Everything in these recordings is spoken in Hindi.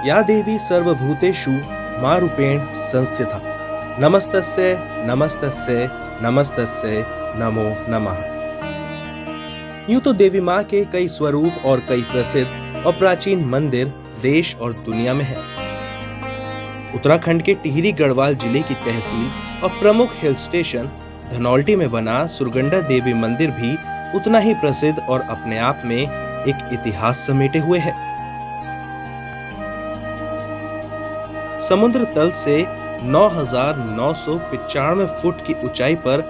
या देवी सर्वभूतेषु मारूपेण संस्थिता। नमस्तस्यै नमस्तस्यै नमस्तस्यै नमो नमः। यूं तो देवी माँ के कई स्वरूप और कई प्रसिद्ध और प्राचीन मंदिर देश और दुनिया में है। उत्तराखंड के टिहरी गढ़वाल जिले की तहसील और प्रमुख हिल स्टेशन धनौल्टी में बना सुरगंडा देवी मंदिर भी उतना ही प्रसिद्ध और अपने आप में एक इतिहास समेटे हुए है। समुद्र तल से 9,995 फुट की ऊंचाई पर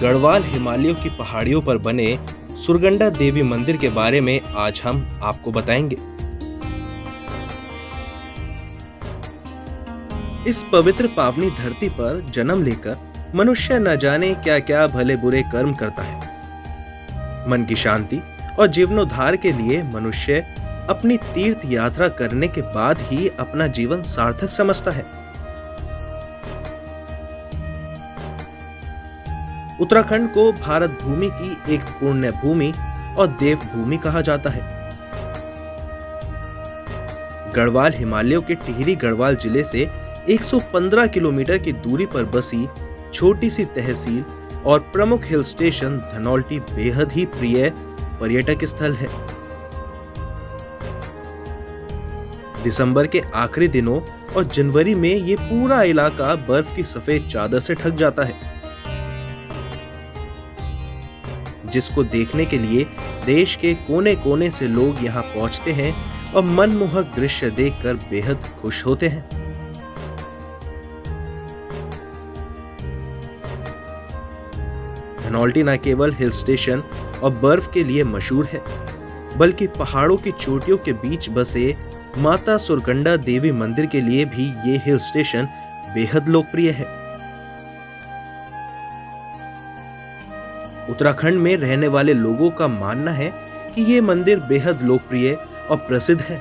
गढ़वाल हिमालयों की पहाड़ियों पर बने सुरगंडा देवी मंदिर के बारे में आज हम आपको बताएंगे। इस पवित्र पावनी धरती पर जन्म लेकर मनुष्य न जाने क्या क्या भले बुरे कर्म करता है। मन की शांति और जीवनोद्धार के लिए मनुष्य अपनी तीर्थ यात्रा करने के बाद ही अपना जीवन सार्थक समझता है। उत्तराखंड को भारत भूमि की एक पुण्य भूमि और देव भूमि कहा जाता है। गढ़वाल हिमालयों के टिहरी गढ़वाल जिले से 115 किलोमीटर की दूरी पर बसी छोटी सी तहसील और प्रमुख हिल स्टेशन धनौल्टी बेहद ही प्रिय पर्यटक स्थल है। दिसंबर के आखिरी दिनों और जनवरी में ये पूरा इलाका बर्फ की सफेद चादर से ढक जाता है, जिसको देखने के लिए देश के कोने कोने से लोग यहाँ पहुंचते हैं और मनमोहक दृश्य देखकर बेहद खुश होते हैं। धनौल्टी न केवल हिल स्टेशन और बर्फ के लिए मशहूर है, बल्कि पहाड़ों की चोटियों के बीच बसे माता सुरगंडा देवी मंदिर के लिए भी ये हिल स्टेशन बेहद लोकप्रिय है। उत्तराखंड में रहने वाले लोगों का मानना है कि ये मंदिर बेहद लोकप्रिय और प्रसिद्ध है,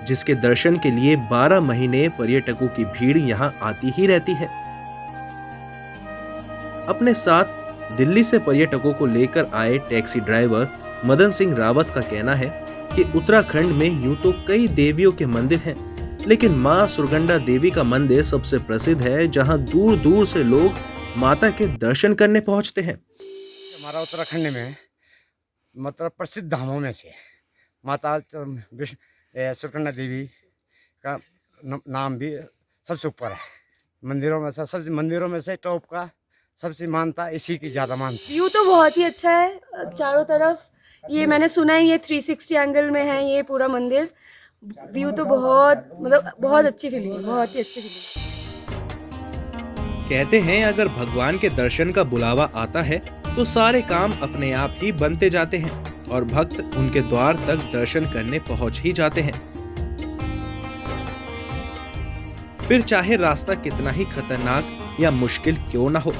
जिसके दर्शन के लिए 12 महीने पर्यटकों की भीड़ यहाँ आती ही रहती है। अपने साथ दिल्ली से पर्यटकों को लेकर आए टैक्सी ड्राइवर मदन सिंह रावत का कहना है कि उत्तराखंड में यूं तो कई देवियों के मंदिर हैं, लेकिन मां सुरगंडा देवी का मंदिर सबसे प्रसिद्ध है, जहां दूर दूर से लोग माता के दर्शन करने पहुंचते हैं। हमारा उत्तराखंड में मतलब प्रसिद्ध धामों में से माता सुरगंडा देवी का नाम भी सबसे ऊपर है। मंदिरों में से सबसे मंदिरों में से टॉप का सबसे मानता इसी की ज़्यादा मानता। व्यू तो बहुत ही अच्छा है चारों तरफ। ये मैंने सुना है ये 360 एंगल में है ये पूरा मंदिर। व्यू तो बहुत मतलब बहुत अच्छी फीलिंग है, बहुत ही अच्छी फीलिंग। कहते हैं अगर भगवान के दर्शन का बुलावा आता है तो सारे काम अपने आप ही बनते जाते हैं और भक्त उनके द्वार तक दर्शन करने पहुंच ही जाते हैं। फिर चाहे रास्ता कितना ही खतरनाक या मुश्किल क्यों ना हो।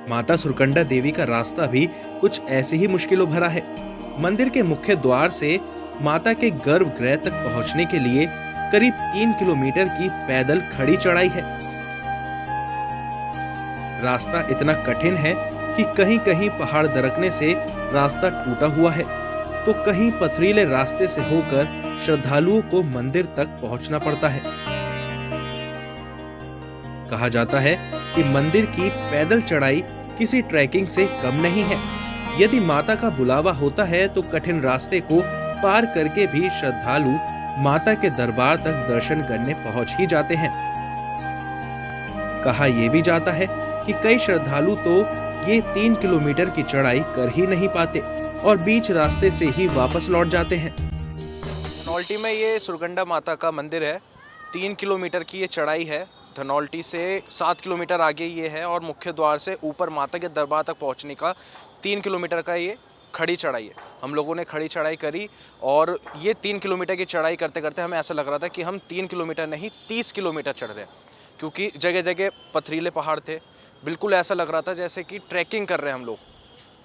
माता सुरगंडा देवी का रास्ता भी कुछ ऐसे ही मुश्किलों भरा है। मंदिर के मुख्य द्वार से माता के गर्भगृह तक पहुंचने के लिए करीब 3 किलोमीटर की पैदल खड़ी चढ़ाई है। रास्ता इतना कठिन है कि कहीं कहीं पहाड़ दरकने से रास्ता टूटा हुआ है, तो कहीं पथरीले रास्ते से होकर श्रद्धालुओं को मंदिर तक पहुंचना पड़ता है। कहा जाता है कि मंदिर की पैदल चढ़ाई किसी ट्रैकिंग से कम नहीं है। यदि माता का बुलावा होता है तो कठिन रास्ते को पार करके भी श्रद्धालु माता के दरबार तक दर्शन करने पहुंच ही जाते हैं। कहा यह भी जाता है कि कई श्रद्धालु तो ये 3 किलोमीटर की चढ़ाई कर ही नहीं पाते और बीच रास्ते से ही वापस लौट जाते हैं। धनौल्टी में ये सुरगंडा माता का मंदिर है। 3 किलोमीटर की ये चढ़ाई है। धनौल्टी से 7 किलोमीटर आगे ये है और मुख्य द्वार से ऊपर माता के दरबार तक पहुंचने का 3 किलोमीटर का ये खड़ी चढ़ाई है। हम लोगों ने खड़ी चढ़ाई करी और ये 3 किलोमीटर की चढ़ाई करते करते हमें ऐसा लग रहा था कि हम 3 किलोमीटर नहीं 30 किलोमीटर चढ़ रहे हैं, क्योंकि जगह जगह पथरीले पहाड़ थे। बिल्कुल ऐसा लग रहा था जैसे कि ट्रैकिंग कर रहे हैं हम लोग।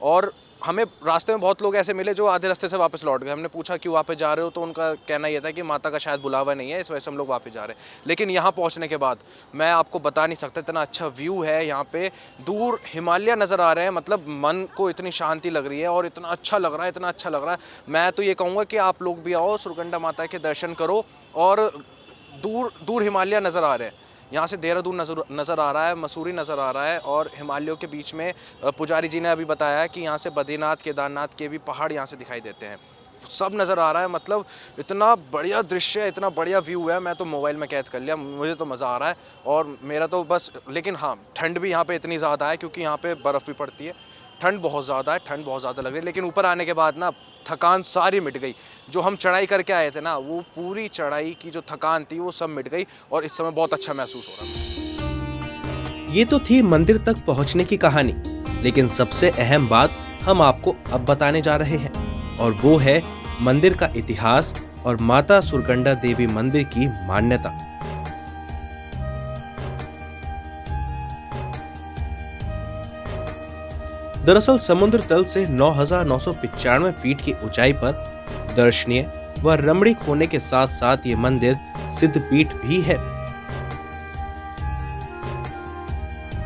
और हमें रास्ते में बहुत लोग ऐसे मिले जो आधे रास्ते से वापस लौट गए। हमने पूछा क्यों वापस जा रहे हो, तो उनका कहना ये था कि माता का शायद बुलावा नहीं है, इस वजह से हम लोग वापस जा रहे हैं। लेकिन यहाँ पहुँचने के बाद मैं आपको बता नहीं सकता, इतना अच्छा व्यू है यहाँ पे, दूर हिमालय नज़र आ रहे हैं, मतलब मन को इतनी शांति लग रही है और इतना अच्छा लग रहा है, इतना अच्छा लग रहा है। मैं तो ये कहूँगा कि आप लोग भी आओ, सुरकंडा माता के दर्शन करो, और दूर दूर हिमालय नज़र आ रहे हैं। यहाँ से देहरादून नज़र आ रहा है, मसूरी नज़र आ रहा है, और हिमालयों के बीच में पुजारी जी ने अभी बताया कि यहाँ से बद्रीनाथ, केदारनाथ के भी पहाड़ यहाँ से दिखाई देते हैं, सब नज़र आ रहा है। मतलब इतना बढ़िया दृश्य है, इतना बढ़िया व्यू है, मैं तो मोबाइल में कैद कर लिया, मुझे तो मज़ा आ रहा है। और मेरा तो बस, लेकिन हाँ, ठंड भी यहाँ पे इतनी ज़्यादा है क्योंकि यहाँ पे बर्फ़ भी पड़ती है, ठंड बहुत ज़्यादा है, ठंड बहुत ज़्यादा लग रही है। लेकिन ऊपर आने के बाद ना थकान सारी मिट गई, जो हम चढ़ाई करके आए थे ना, वो पूरी चढ़ाई की जो थकान थी वो सब मिट गई, और इस समय बहुत अच्छा महसूस हो रहा है। ये तो थी मंदिर तक पहुंचने की कहानी, लेकिन सबसे अहम बात हम आपको अब बताने जा रहे हैं, और वो है मंदिर का इतिहास और माता सुरकंडा देवी मंदिर की मान्यता। दरअसल समुद्र तल से 9,995 फीट की ऊंचाई पर दर्शनीय व रमणीक होने के साथ साथ ये मंदिर सिद्धपीठ भी है।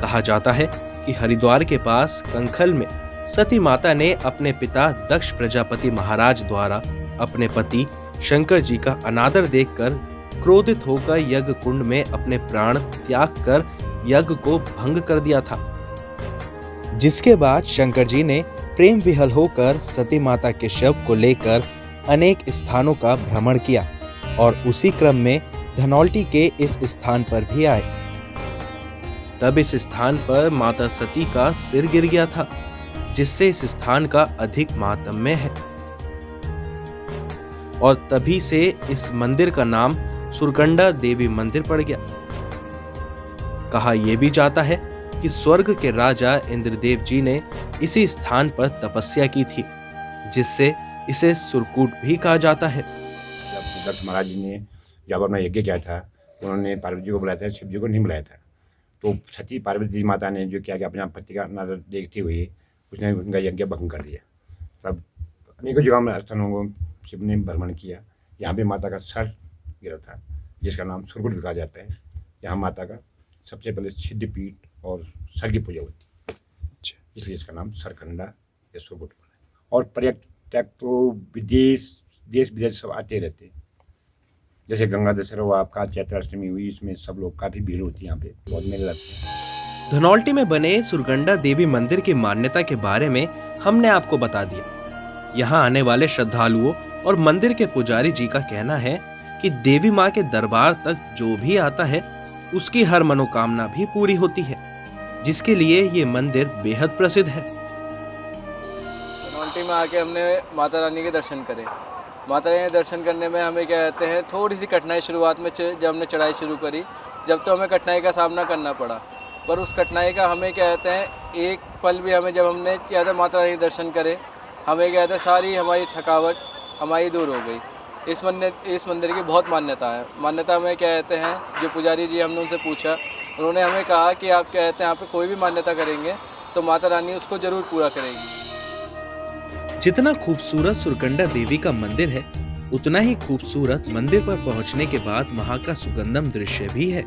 कहा जाता है कि हरिद्वार के पास कंखल में सती माता ने अपने पिता दक्ष प्रजापति महाराज द्वारा अपने पति शंकर जी का अनादर देखकर क्रोधित होकर यज्ञ कुंड में अपने प्राण त्याग कर यज्ञ को भंग कर दिया था, जिसके बाद शंकर जी ने प्रेम विहल होकर सती माता के शव को लेकर अनेक स्थानों का भ्रमण किया, और उसी क्रम में धनौल्टी के इस स्थान पर भी आए। तब इस स्थान पर माता सती का सिर गिर गया था, जिससे इस स्थान का अधिक महात्म्य है, और तभी से इस मंदिर का नाम सुरकंडा देवी मंदिर पड़ गया। कहा यह भी जाता है कि स्वर्ग के राजा इंद्रदेव जी ने इसी स्थान पर तपस्या की थी, जिससे इसे सुरकूट भी कहा जाता है। जब दक्ष महाराज जी ने जब अपना यज्ञ किया था, उन्होंने पार्वती जी को बुलाया था, शिव जी को नहीं बुलाया था। तो सती पार्वती माता ने जो किया कि अपने पति का अनादर देखते हुए उसने उनका यज्ञ भंग कर दिया। तब अनेकों जगह में स्थानों को शिव ने भ्रमण किया। यहाँ पे माता का सर गिरा था, जिसका नाम सुरकूट कहा जाता है। यहाँ माता का सबसे पहले सिद्धपीठ और सर की पूजा होती है, इसलिए इसका नाम सरकंडा या सुरकूट पड़ा है। और पर्यटक तो देश विदेश सब आते रहते हैं। जैसे गंगा दशहरा हुआ, आपका चैत्र अष्टमी हुई, इसमें सब लोग काफी भीड़ होती है, यहाँ पे बहुत मेले लगते हैं। धनौल्टी में बने सुरकंडा देवी मंदिर की मान्यता के बारे में हमने आपको बता दिया। यहाँ आने वाले श्रद्धालुओं और मंदिर के पुजारी जी का कहना है कि देवी माँ के दरबार तक जो भी आता है उसकी हर मनोकामना भी पूरी होती है, जिसके लिए ये मंदिर बेहद प्रसिद्ध है। धनौल्टी में आके हमने माता रानी के दर्शन करे। माता रानी के दर्शन करने में हमें क्या कहते हैं, थोड़ी सी कठिनाई शुरुआत में जब हमने चढ़ाई शुरू करी, जब तो हमें कठिनाई का सामना करना पड़ा, पर उस कठिनाई का हमें क्या कहते हैं, एक पल भी हमें, जब हमने क्या कहते हैं माता रानी के दर्शन करे, हमें क्या कहते हैं सारी हमारी थकावट हमारी दूर हो गई। इस मंदिर की बहुत मान्यता है। मान्यता में क्या कहते हैं, जो पुजारी जी हमने उनसे पूछा, उन्होंने हमें कहा कि आप क्या कहते हैं यहाँ पे कोई भी मान्यता करेंगे तो माता रानी उसको जरूर पूरा करेगी। जितना खूबसूरत सुरकंडा देवी का मंदिर है, उतना ही खूबसूरत मंदिर पर पहुंचने के बाद वहां का सुगंधम दृश्य भी है।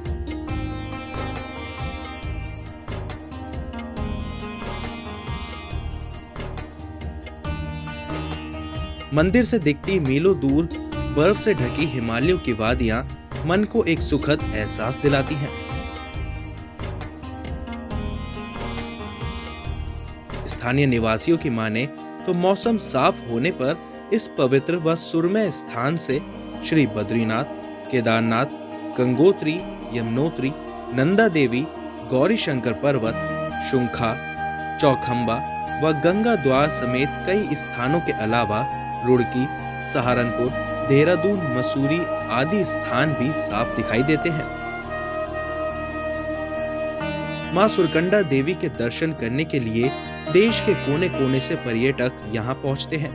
मंदिर से दिखती मीलों दूर बर्फ से ढकी हिमालयों की वादियां मन को एक सुखद एहसास दिलाती हैं। स्थानीय निवासियों की माने तो मौसम साफ होने पर इस पवित्र व सुरमय स्थान से श्री बद्रीनाथ, केदारनाथ, गंगोत्री, यमुनोत्री, नंदा देवी, गौरी शंकर पर्वत, शुंखा, चौखंबा व गंगा द्वार समेत कई स्थानों के अलावा रुड़की, सहारनपुर, देहरादून, मसूरी आदि स्थान भी साफ दिखाई देते हैं। मां सुरकंडा देवी के दर्शन करने के लिए देश के कोने कोने से पर्यटक यहाँ पहुँचते हैं।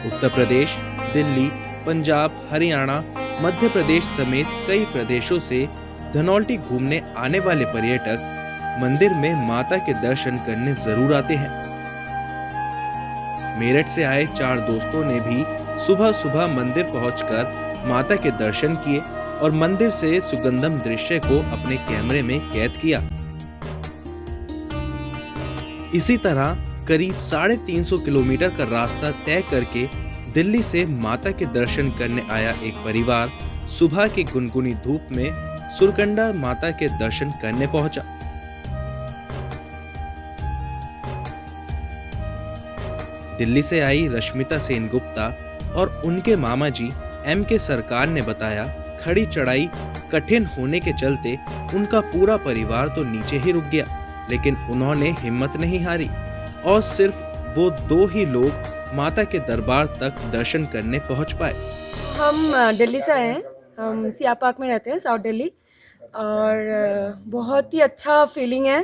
उत्तर प्रदेश, दिल्ली, पंजाब, हरियाणा, मध्य प्रदेश समेत कई प्रदेशों से धनौल्टी घूमने आने वाले पर्यटक मंदिर में माता के दर्शन करने जरूर आते हैं। मेरठ से आए 4 दोस्तों ने भी सुबह सुबह मंदिर पहुंचकर माता के दर्शन किए और मंदिर से सुगंधम दृश्य को अपने कैमरे में कैद किया। इसी तरह करीब 350 किलोमीटर का रास्ता तय करके दिल्ली से माता के दर्शन करने आया एक परिवार सुबह की गुनगुनी धूप में सुरकंडा माता के दर्शन करने पहुंचा। दिल्ली से आई रश्मिता सेनगुप्ता और उनके मामा जी M.K. सरकार ने बताया, खड़ी चढ़ाई कठिन होने के चलते उनका पूरा परिवार तो नीचे ही रुक गया, लेकिन उन्होंने हिम्मत नहीं हारी और सिर्फ वो 2 ही लोग माता के दरबार तक दर्शन करने पहुंच पाए। हम दिल्ली से आए हैं, हम सिया पार्क में रहते हैं, साउथ दिल्ली, और बहुत ही अच्छा फीलिंग है।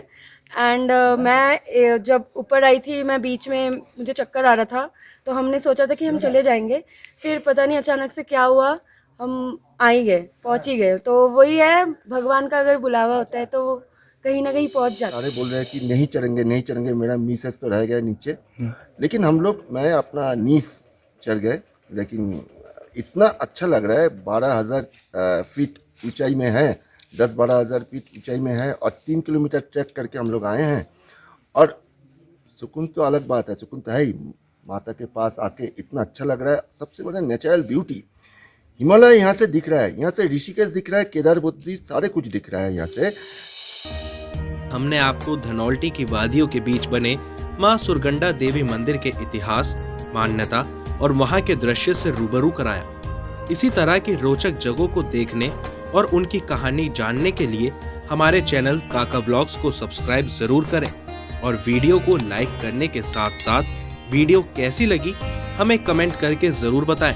एंड मैं जब ऊपर आई थी, मैं बीच में मुझे चक्कर आ रहा था, तो हमने सोचा था कि हम चले जाएंगे, फिर पता नहीं अचानक से क्या हुआ, हम आ ही गए, पहुंच ही गए। तो वही है, भगवान का अगर बुलावा होता है तो कहीं ना कहीं पहुंच जाता है। सारे बोल रहे हैं कि नहीं चढ़ेंगे, मेरा मिसेस तो रह गया नीचे, लेकिन हम लोग मैं अपना नीस चढ़ गए। लेकिन इतना अच्छा लग रहा है, 12,000 फीट ऊंचाई में है, 10-12 हज़ार फीट ऊंचाई में है और 3 किलोमीटर ट्रैक करके हम लोग आए हैं। और सुकून तो अलग बात है, सुकून तो है ही, माता के पास आके इतना अच्छा लग रहा है। सबसे बड़ा नेचुरल ब्यूटी, हिमालय यहाँ से दिख रहा है, यहाँ से ऋषिकेश दिख रहा है, केदार बुद्ध सारे कुछ दिख रहा है यहाँ से। हमने आपको धनौल्टी की वादियों के बीच बने मां सुरगंडा देवी मंदिर के इतिहास, मान्यता और वहां के दृश्य से रूबरू कराया। इसी तरह की रोचक जगहों को देखने और उनकी कहानी जानने के लिए हमारे चैनल काका व्लॉग्स को सब्सक्राइब जरूर करें और वीडियो को लाइक करने के साथ साथ वीडियो कैसी लगी हमें कमेंट करके जरूर बताएं।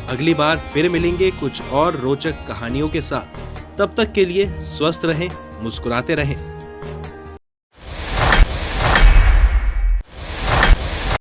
अगली बार फिर मिलेंगे कुछ और रोचक कहानियों के साथ। तब तक के लिए स्वस्थ रहें, मुस्कुराते रहें।